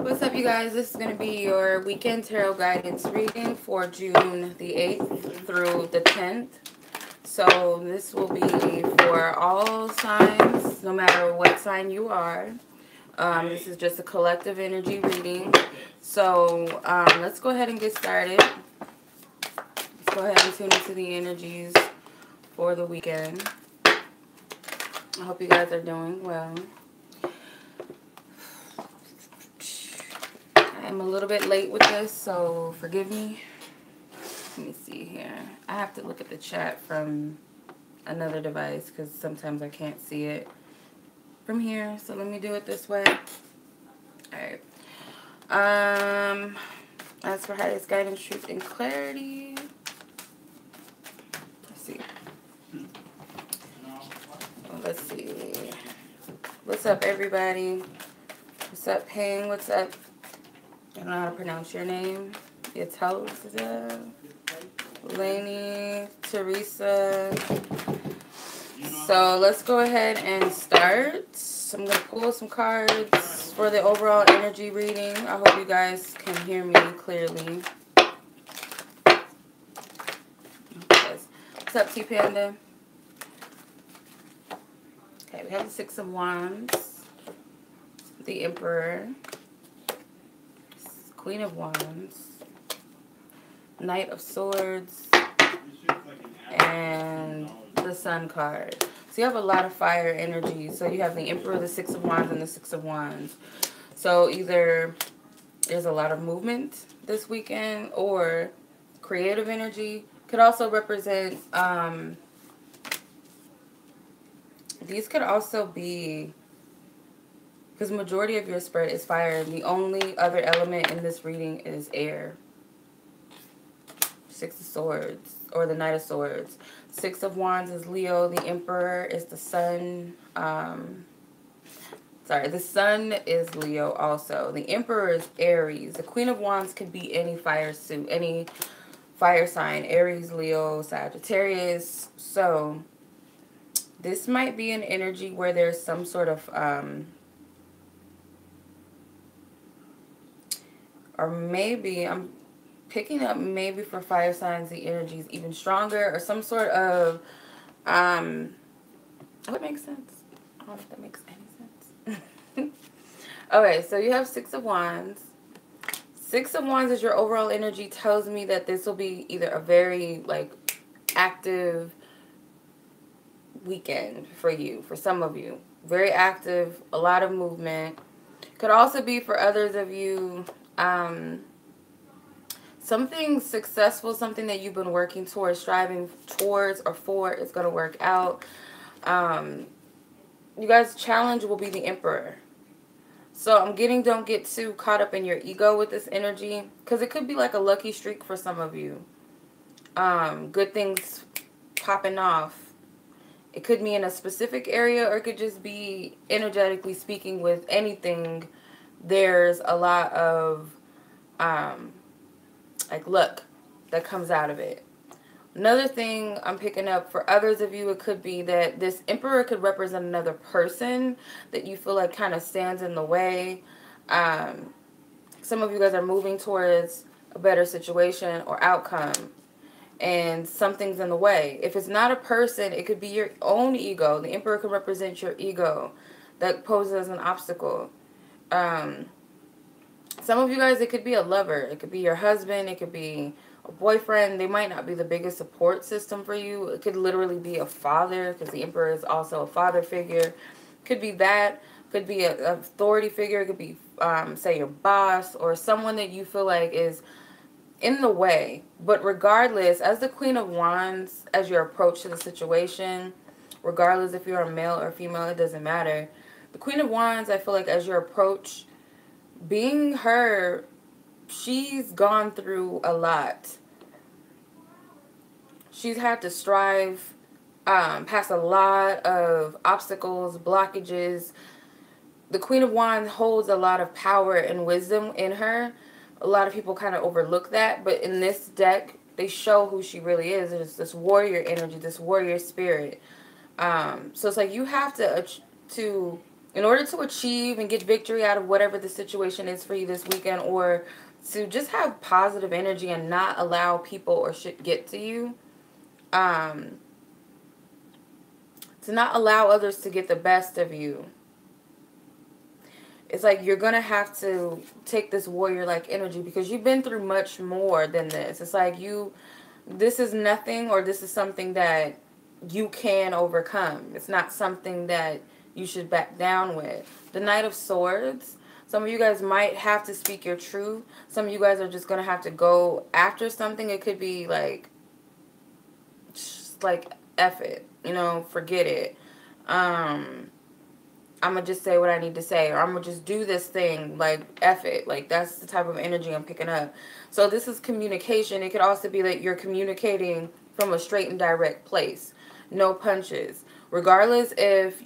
What's up, you guys? This is going to be your weekend tarot guidance reading for June the 8th through the 10th. So this will be for all signs, no matter what sign you are. This is just a collective energy reading. So let's go ahead and get started. Let's go ahead and tune into the energies for the weekend. I hope you guys are doing well. I'm a little bit late with this, so forgive me. Let me see here. I have to look at the chat from another device because sometimes I can't see it from here. So let me do it this way. Alright. As for highest guidance, truth, and clarity. Let's see. Let's see. What's up, everybody? What's up, Ping? What's up? I don't know how to pronounce your name. It's Hosa, Lainey, Teresa. So let's go ahead and start. I'm going to pull some cards for the overall energy reading. I hope you guys can hear me clearly. What's up, T-Panda? Okay, we have the Six of Wands, the Emperor, Queen of Wands, Knight of Swords, and the Sun card. So you have a lot of fire energy. So you have the Emperor, the Six of Wands, and the Six of Wands. So either there's a lot of movement this weekend, or creative energy. Could also represent, these could also be, because majority of your spread is fire, and the only other element in this reading is air. Six of Swords, or the Knight of Swords. Six of Wands is Leo. The Emperor is the Sun. Sorry, the Sun is Leo also. The Emperor is Aries. The Queen of Wands could be any fire suit, any fire sign. Aries, Leo, Sagittarius. So this might be an energy where there's some sort of or maybe I'm picking up, maybe for fire signs the energy is even stronger, or some sort of oh, it makes sense. I don't know if that makes any sense. Okay, so you have Six of Wands. Six of Wands is your overall energy. Tells me that this will be either a very active weekend for you, for some of you. Very active, a lot of movement. Could also be for others of you, something successful, something that you've been working towards, striving towards or for, is going to work out. You guys' challenge will be the Emperor. So I'm getting, don't get too caught up in your ego with this energy, because it could be like a lucky streak for some of you. Good things popping off. It could be in a specific area, or it could just be energetically speaking with anything. There's a lot of luck that comes out of it. Another thing I'm picking up for others of you, it could be that this Emperor could represent another person that you feel like kind of stands in the way. Some of you guys are moving towards a better situation or outcome, and something's in the way. If it's not a person, it could be your own ego. The Emperor could represent your ego that poses an obstacle. Some of you guys, it could be a lover. It could be your husband. It could be a boyfriend. They might not be the biggest support system for you. It could literally be a father, because the Emperor is also a father figure. Could be that. Could be an authority figure. It could be, say, your boss, or someone that you feel like is in the way. But regardless, as the Queen of Wands, as your approach to the situation, regardless if you're a male or female, it doesn't matter. The Queen of Wands, I feel like as your approach, being her, she's gone through a lot. She's had to strive past a lot of obstacles, blockages. The Queen of Wands holds a lot of power and wisdom in her. A lot of people kind of overlook that, but in this deck, they show who she really is. It's this warrior energy, this warrior spirit. So it's like you have to In order to achieve and get victory out of whatever the situation is for you this weekend, or to just have positive energy and not allow people or shit get to you, um, to not allow others to get the best of you. It's like you're going to have to take this warrior-like energy because you've been through much more than this. It's like this is nothing, or this is something that you can overcome. It's not something that you should back down with. The Knight of Swords. Some of you guys might have to speak your truth. Some of you guys are just going to have to go after something. It could be like, just like, F it. You know, forget it. I'm going to just say what I need to say, or I'm going to just do this thing, like, F it. Like, that's the type of energy I'm picking up. So this is communication. It could also be that you're communicating from a straight and direct place. No punches. Regardless if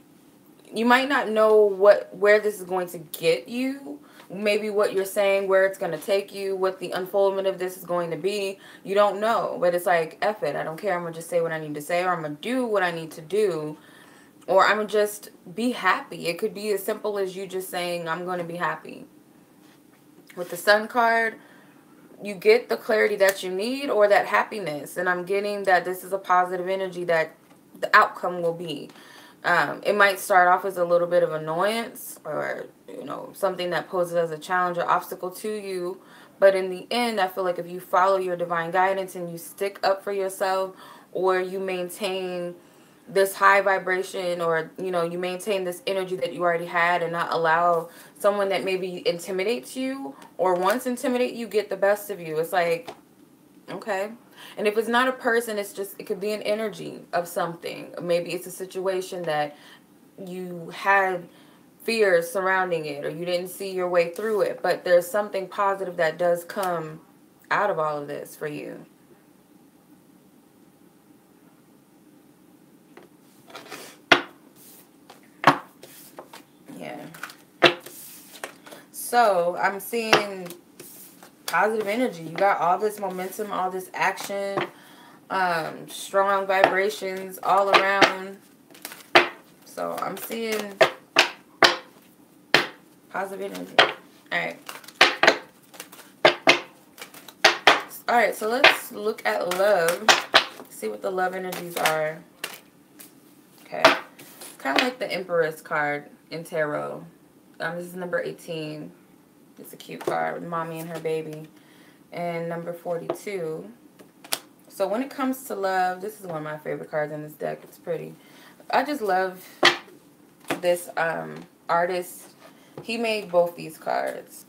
you might not know where this is going to get you, maybe what you're saying, where it's going to take you, what the unfoldment of this is going to be. You don't know, but it's like, F it. I don't care. I'm going to just say what I need to say, or I'm going to do what I need to do. Or I'm going to just be happy. It could be as simple as you just saying, I'm going to be happy. With the Sun card, you get the clarity that you need, or that happiness. And I'm getting that this is a positive energy that the outcome will be. It might start off as a little bit of annoyance, or, you know, something that poses as a challenge or obstacle to you. But in the end, I feel like if you follow your divine guidance and you stick up for yourself, or you maintain this high vibration, or, you know, you maintain this energy that you already had, and not allow someone that maybe intimidates you or wants to intimidate you get the best of you. It's like, okay. And if it's not a person, it's just, it could be an energy of something. Maybe it's a situation that you had fears surrounding it, or you didn't see your way through it, but there's something positive that does come out of all of this for you. Yeah. So I'm seeing positive energy. You got all this momentum, all this action, strong vibrations all around. So I'm seeing positive energy. Alright. Alright, so let's look at love. See what the love energies are. Okay. Kind of like the Empress card in tarot. This is number 18. It's a cute card with mommy and her baby. And number 42. So when it comes to love, this is one of my favorite cards in this deck. It's pretty. I just love this artist. He made both these cards.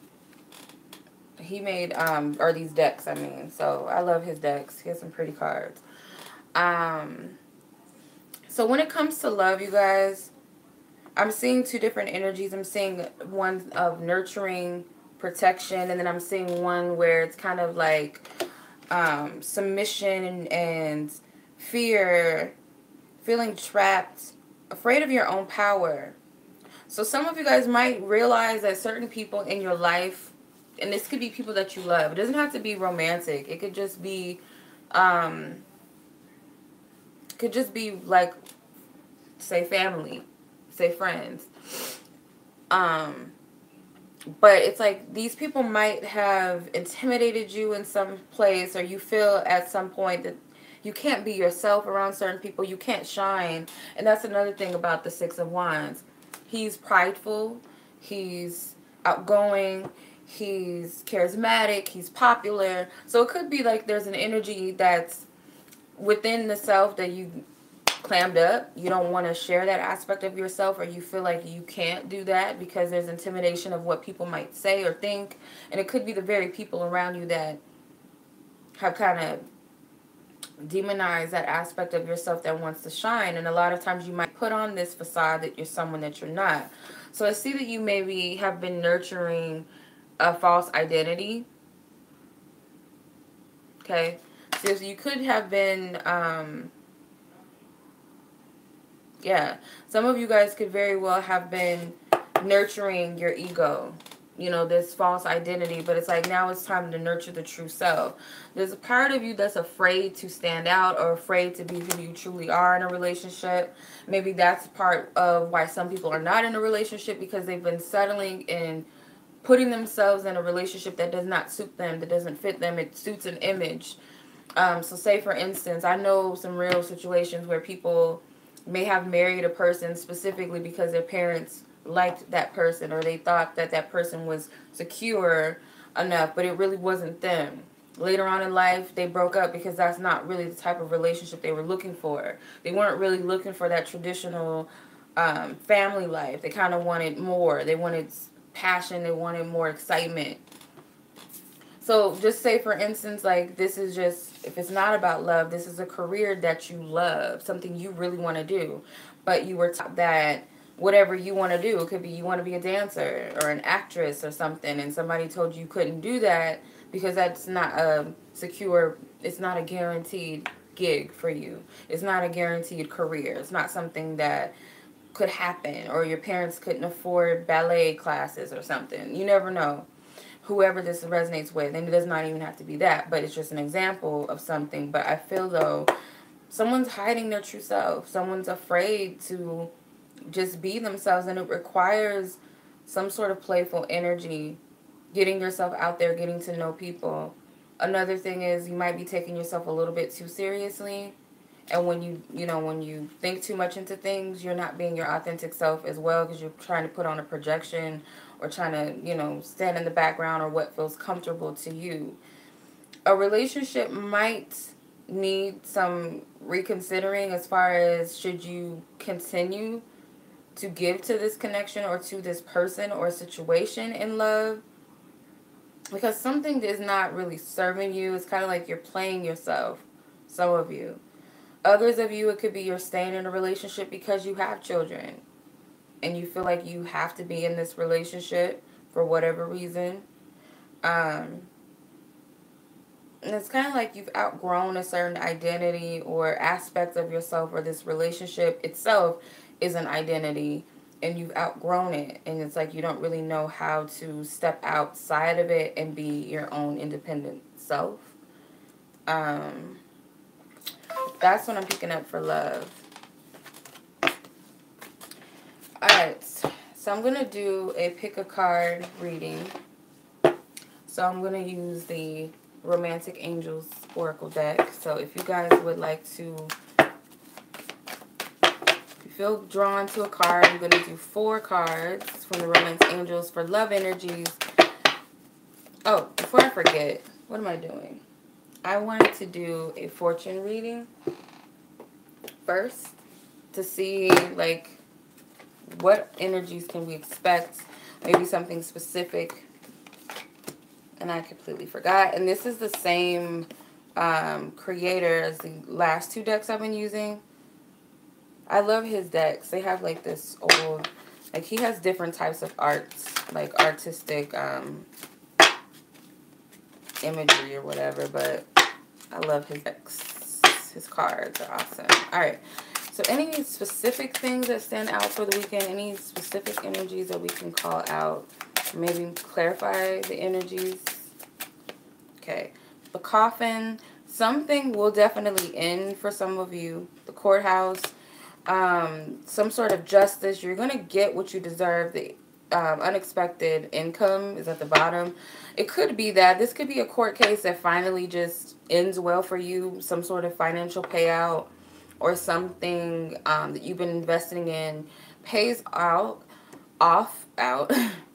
He made, or these decks, I mean. So I love his decks. He has some pretty cards. So when it comes to love, you guys, I'm seeing two different energies. I'm seeing one of nurturing, protection, and then I'm seeing one where it's kind of like submission and fear, feeling trapped, afraid of your own power. So some of you guys might realize that certain people in your life, and this could be people that you love. It doesn't have to be romantic. It could just be like, say family, say friends. But it's like these people might have intimidated you in some place, or you feel at some point that you can't be yourself around certain people. You can't shine. And that's another thing about the Six of Wands. He's prideful. He's outgoing. He's charismatic. He's popular. So it could be like there's an energy that's within the self that you clammed up. You don't want to share that aspect of yourself, or you feel like you can't do that because there's intimidation of what people might say or think. And it could be the very people around you that have kind of demonized that aspect of yourself that wants to shine. And a lot of times you might put on this facade that you're someone that you're not. So I see that you maybe have been nurturing a false identity. Okay. So you could have been yeah, some of you guys could very well have been nurturing your ego. you know, this false identity, but it's like now it's time to nurture the true self. There's a part of you that's afraid to stand out or afraid to be who you truly are in a relationship. Maybe that's part of why some people are not in a relationship, because they've been settling and putting themselves in a relationship that does not suit them, that doesn't fit them. It suits an image. So say for instance, I know some real situations where people may have married a person specifically because their parents liked that person, or they thought that that person was secure enough, but it really wasn't them. Later on in life, they broke up because that's not really the type of relationship they were looking for. They weren't really looking for that traditional family life. They kind of wanted more. They wanted passion. They wanted more excitement. So just say, for instance, like this is just, if it's not about love, this is a career that you love, something you really want to do. But you were taught that whatever you want to do, it could be you want to be a dancer or an actress or something, and somebody told you couldn't do that because that's not a secure, it's not a guaranteed gig for you. It's not a guaranteed career. It's not something that could happen, or your parents couldn't afford ballet classes or something. You never know whoever this resonates with, and it does not even have to be that, but it's just an example of something. But I feel though someone's hiding their true self. Someone's afraid to just be themselves, and it requires some sort of playful energy, getting yourself out there, getting to know people. Another thing is you might be taking yourself a little bit too seriously, and when when you think too much into things, you're not being your authentic self as well, because you're trying to put on a projection or trying to, stand in the background or what feels comfortable to you. A relationship might need some reconsidering as far as should you continue to give to this connection or to this person or situation in love, because something is not really serving you. It's kind of like you're playing yourself, some of you. Others of you, it could be you're staying in a relationship because you have children and you feel like you have to be in this relationship for whatever reason. And it's kind of like you've outgrown a certain identity or aspect of yourself, or this relationship itself is an identity and you've outgrown it. And it's like you don't really know how to step outside of it and be your own independent self. That's what I'm picking up for love. Alright, so I'm going to do a pick a card reading. So I'm going to use the Romantic Angels Oracle deck. So if you guys would like to, if you feel drawn to a card, I'm going to do 4 cards from the Romantic Angels for love energies. Oh, before I forget, what am I doing? I wanted to do a fortune reading first to see, like, what energies can we expect, maybe something specific. And I completely forgot. And this is the same creator as the last 2 decks I've been using. I love his decks. They have like this old, like he has different types of arts, like artistic imagery or whatever. But I love his decks. His cards are awesome. Alright. So any specific things that stand out for the weekend? Any specific energies that we can call out? Maybe clarify the energies. Okay. The coffin. Something will definitely end for some of you. The courthouse. Some sort of justice. You're going to get what you deserve. The unexpected income is at the bottom. It could be that. This could be a court case that finally just ends well for you. Some sort of financial payout. Or something that you've been investing in pays out.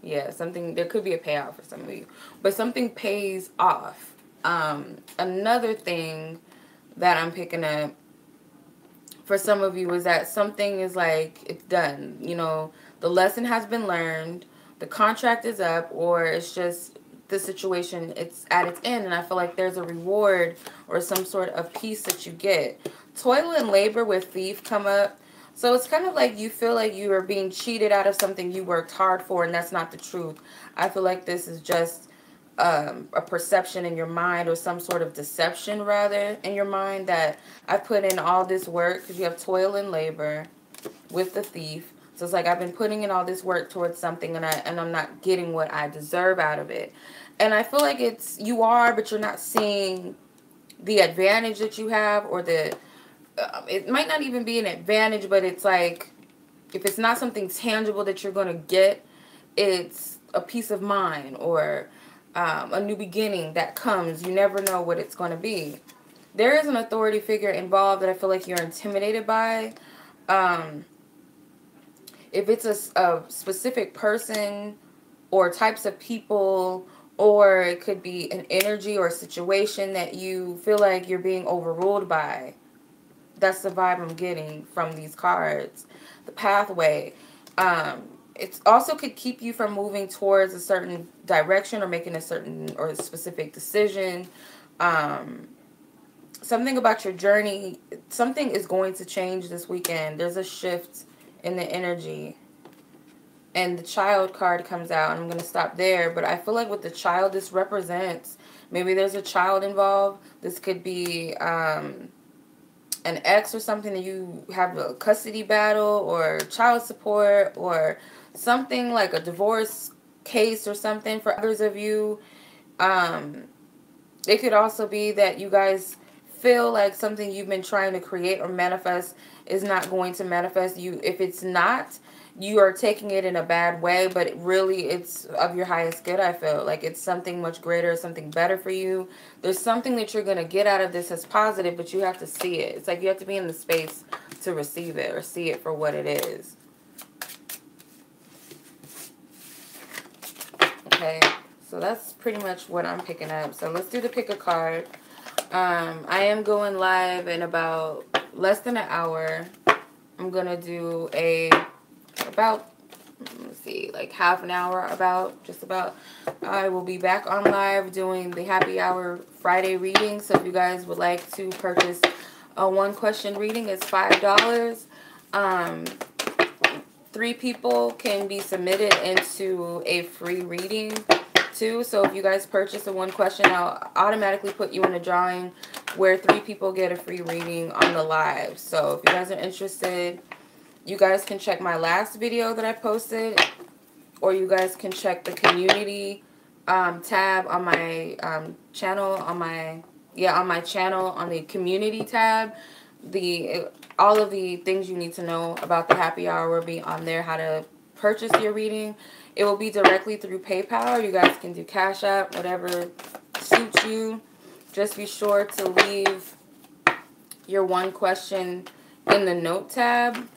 Yeah, something, there could be a payout for some of you, but something pays off. Another thing that I'm picking up for some of you is that something is like, it's done. The lesson has been learned, the contract is up, or it's just the situation, it's at its end, and I feel like there's a reward or some sort of peace that you get. Toil and labor with thief come up. So it's kind of like you feel like you are being cheated out of something you worked hard for, and that's not the truth. I feel like this is just a perception in your mind, or some sort of deception, rather, in your mind, that I put in all this work, because you have toil and labor with the thief. So it's like I've been putting in all this work towards something, and I'm not getting what I deserve out of it. And I feel like you are, but you're not seeing the advantage that you have, or it might not even be an advantage, but it's like, if it's not something tangible that you're going to get, it's a peace of mind, or a new beginning that comes. You never know what it's going to be. There is an authority figure involved that I feel like you're intimidated by. If it's a specific person or types of people, or it could be an energy or a situation that you feel like you're being overruled by. That's the vibe I'm getting from these cards. The pathway. It also could keep you from moving towards a certain direction, or making a certain or a specific decision. Something about your journey, something is going to change this weekend. There's a shift in the energy. And the child card comes out, and I'm going to stop there. But I feel like with the child, this represents, maybe there's a child involved. This could be an ex or something, that you have a custody battle, or child support, or something like a divorce case or something for others of you. It could also be that you guys feel like something you've been trying to create or manifest is not going to manifest. If it's not, you are taking it in a bad way, but really it's of your highest good. I feel like it's something much greater, something better for you. There's something that you're going to get out of this as positive, but you have to see it. It's like you have to be in the space to receive it, or see it for what it is. Okay, so that's pretty much what I'm picking up. So let's do the pick a card. I am going live in about less than an hour. I'm going to do about, let's see, like half an hour, just about. I will be back on live doing the happy hour Friday reading. So if you guys would like to purchase a 1-question reading, it's $5. 3 people can be submitted into a free reading too. So if you guys purchase a 1-question, I'll automatically put you in a drawing where 3 people get a free reading on the live. So if you guys are interested, you guys can check my last video that I posted, or you guys can check the community tab on my channel, on my channel, on the community tab. All of the things you need to know about the happy hour will be on there. How to purchase your reading. It will be directly through PayPal. You guys can do Cash App, whatever suits you. Just be sure to leave your 1 question in the note tab.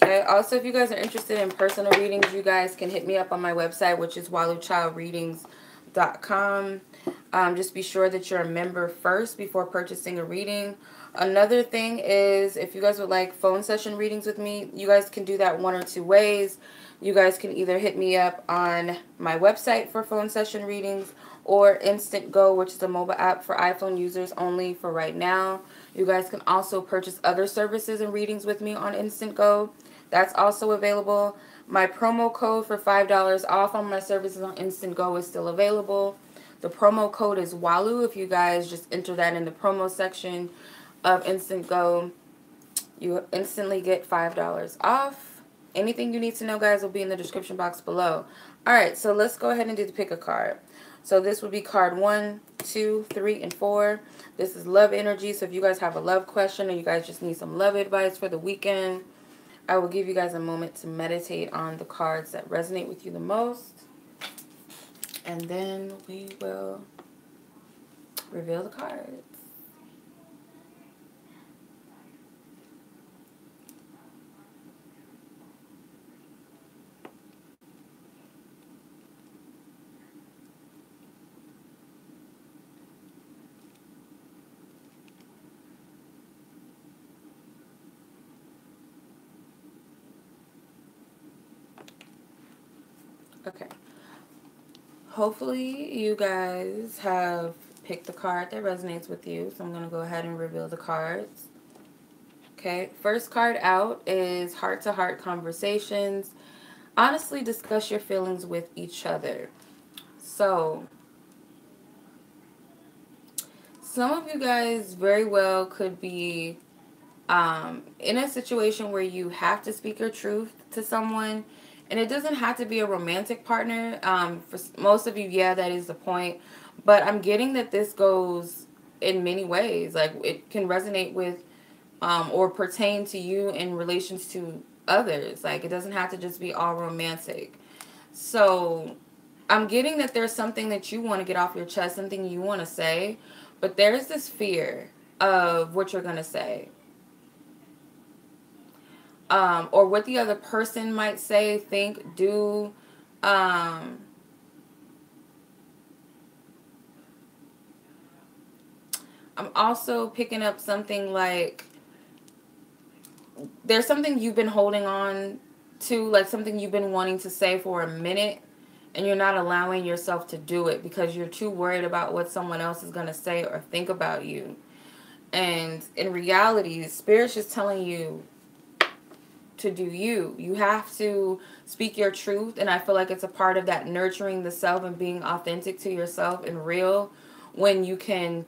Okay. Also, if you guys are interested in personal readings, you guys can hit me up on my website, which is waluchildreadings.com. Just be sure that you're a member first before purchasing a reading. Another thing is, if you guys would like phone session readings with me, you guys can do that 1 or 2 ways. You guys can either hit me up on my website for phone session readings, or Instant Go, which is a mobile app for iPhone users only for right now. You guys can also purchase other services and readings with me on Instant Go. That's also available. My promo code for $5 off on my services on Instant Go is still available. The promo code is WALU. If you guys just enter that in the promo section of Instant Go, you instantly get $5 off. Anything you need to know, guys, will be in the description box below. Alright, so let's go ahead and do the pick a card. So this would be card 1, 2, 3, and 4. This is love energy. So if you guys have a love question, or you guys just need some love advice for the weekend, I will give you guys a moment to meditate on the cards that resonate with you the most. And then we will reveal the cards. Okay. Hopefully you guys have picked the card that resonates with you. So I'm going to go ahead and reveal the cards. Okay. First card out is heart-to-heart conversations. Honestly discuss your feelings with each other. So some of you guys very well could be In a situation where you have to speak your truth to someone, and it doesn't have to be a romantic partner. For most of you, yeah, that is the point. But I'm getting that this goes in many ways. Like it can resonate with or pertain to you in relations to others. Like it doesn't have to just be all romantic. So I'm getting that there's something that you want to get off your chest, something you want to say, but there's this fear of what you're going to say, or what the other person might say, think, do. Um, I'm also picking up something like there's something you've been holding on to, like something you've been wanting to say for a minute, and you're not allowing yourself to do it because you're too worried about what someone else is going to say or think about you. And in reality, Spirit's just telling you to do you. You have to speak your truth, and I feel like it's a part of that nurturing the self and being authentic to yourself and real, when you can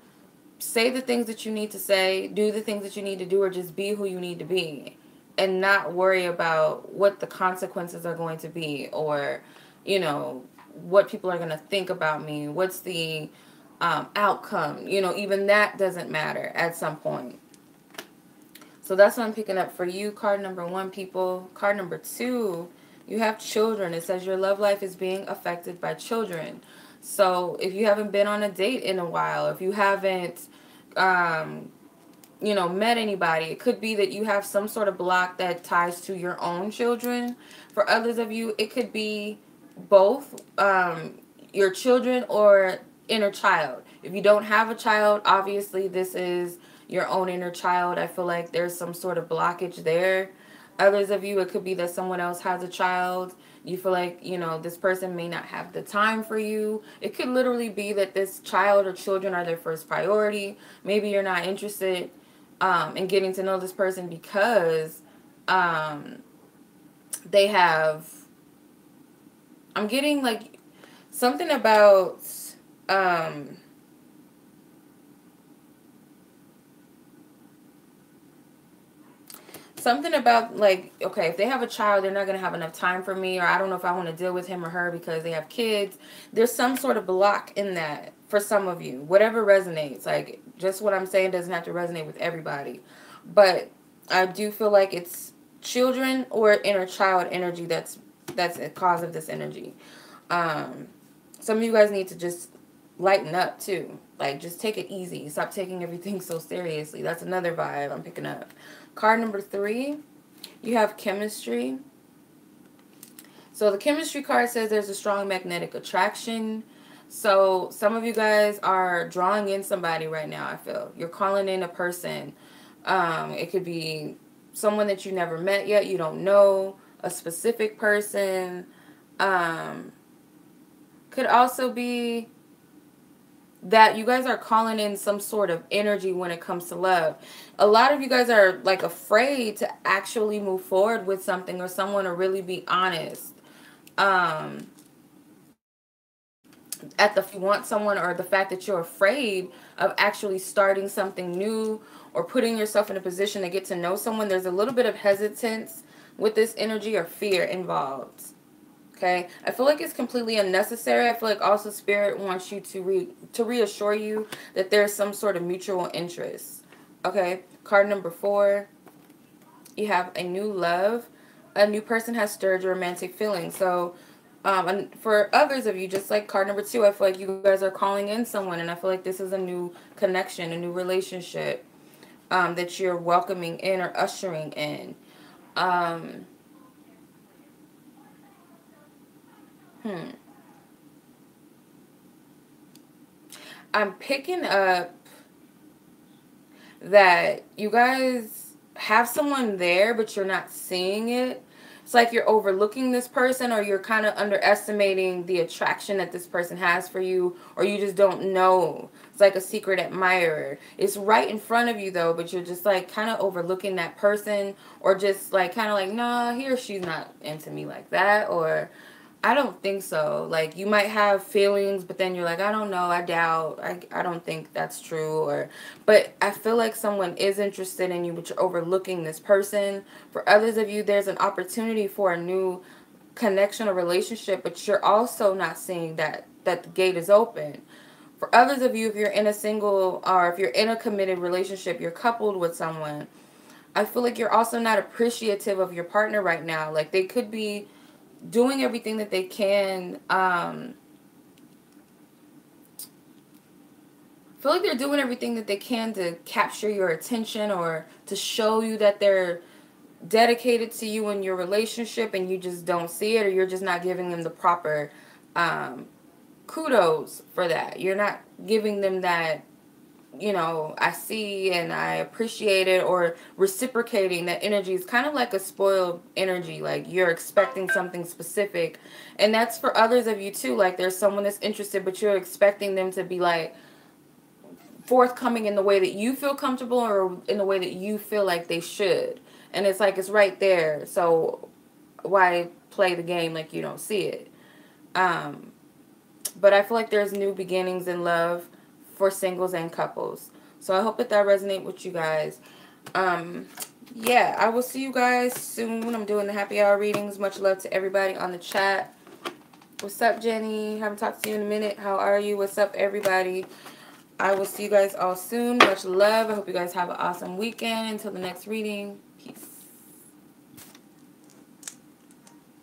say the things that you need to say, do the things that you need to do, or just be who you need to be and not worry about what the consequences are going to be, or, you know, what people are going to think about me. What's the outcome? You know, even that doesn't matter at some point. So that's what I'm picking up for you. Card number 1, people. Card number 2, you have children. It says your love life is being affected by children. So if you haven't been on a date in a while, if you haven't, you know, met anybody, it could be that you have some sort of block that ties to your own children. For others of you, it could be both, your children or inner child. If you don't have a child, obviously this is your own inner child. I feel like there's some sort of blockage there. Others of you, it could be that someone else has a child. You feel like, you know, this person may not have the time for you. It could literally be that this child or children are their first priority. Maybe you're not interested in getting to know this person because they have, I'm getting like something about um, something about like, okay, if they have a child, they're not going to have enough time for me, or I don't know if I want to deal with him or her because they have kids. There's some sort of block in that for some of you, whatever resonates. Like, just what I'm saying doesn't have to resonate with everybody, but I do feel like it's children or inner child energy that's a cause of this energy. Some of you guys need to just lighten up too. Like, just take it easy. Stop taking everything so seriously. That's another vibe I'm picking up. Card number 3, you have chemistry. So the chemistry card says there's a strong magnetic attraction. So some of you guys are drawing in somebody right now, I feel. You're calling in a person. It could be someone that you never met yet. You don't know. A specific person. Could also be that you guys are calling in some sort of energy when it comes to love. A lot of you guys are like afraid to actually move forward with something or someone, or really be honest. At the you want someone, or the fact that you're afraid of actually starting something new or putting yourself in a position to get to know someone, there's a little bit of hesitance with this energy or fear involved. Okay, I feel like it's completely unnecessary. I feel like also Spirit wants you to reassure you that there's some sort of mutual interest. Okay, card number 4, you have a new love. A new person has stirred your romantic feelings. So, and for others of you, just like card number 2, I feel like you guys are calling in someone, and I feel like this is a new connection, a new relationship that you're welcoming in or ushering in. I'm picking up that you guys have someone there, but you're not seeing it. It's like you're overlooking this person, or you're kind of underestimating the attraction that this person has for you, or you just don't know. It's like a secret admirer. It's right in front of you though, but you're just like kind of overlooking that person, or just like kind of like, nah, he or she's not into me like that, or I don't think so. Like, you might have feelings, but then you're like, I don't know, I doubt, I don't think that's true. But I feel like someone is interested in you, but you're overlooking this person. For others of you, there's an opportunity for a new connection or relationship, but you're also not seeing that the gate is open. For others of you, if you're in a single, or if you're in a committed relationship, you're coupled with someone, I feel like you're also not appreciative of your partner right now. Like, they could be doing everything that they can. I feel like they're doing everything that they can to capture your attention, or to show you that they're dedicated to you in your relationship, and you just don't see it, or you're just not giving them the proper kudos for that. You're not giving them that, I see and I appreciate it, or reciprocating that energy. Is kind of like a spoiled energy. Like, you're expecting something specific. And that's for others of you too. Like, there's someone that's interested, but you're expecting them to be like forthcoming in the way that you feel comfortable, or in the way that you feel like they should. And it's like, it's right there. So why play the game like you don't see it? But I feel like there's new beginnings in love for singles and couples. So I hope that resonates with you guys. Yeah, I will see you guys soon. I'm doing the happy hour readings. Much love to everybody on the chat. What's up, Jenny? Haven't talked to you in a minute. How are you? What's up, everybody? I will see you guys all soon. Much love. I hope you guys have an awesome weekend. Until the next reading. Peace.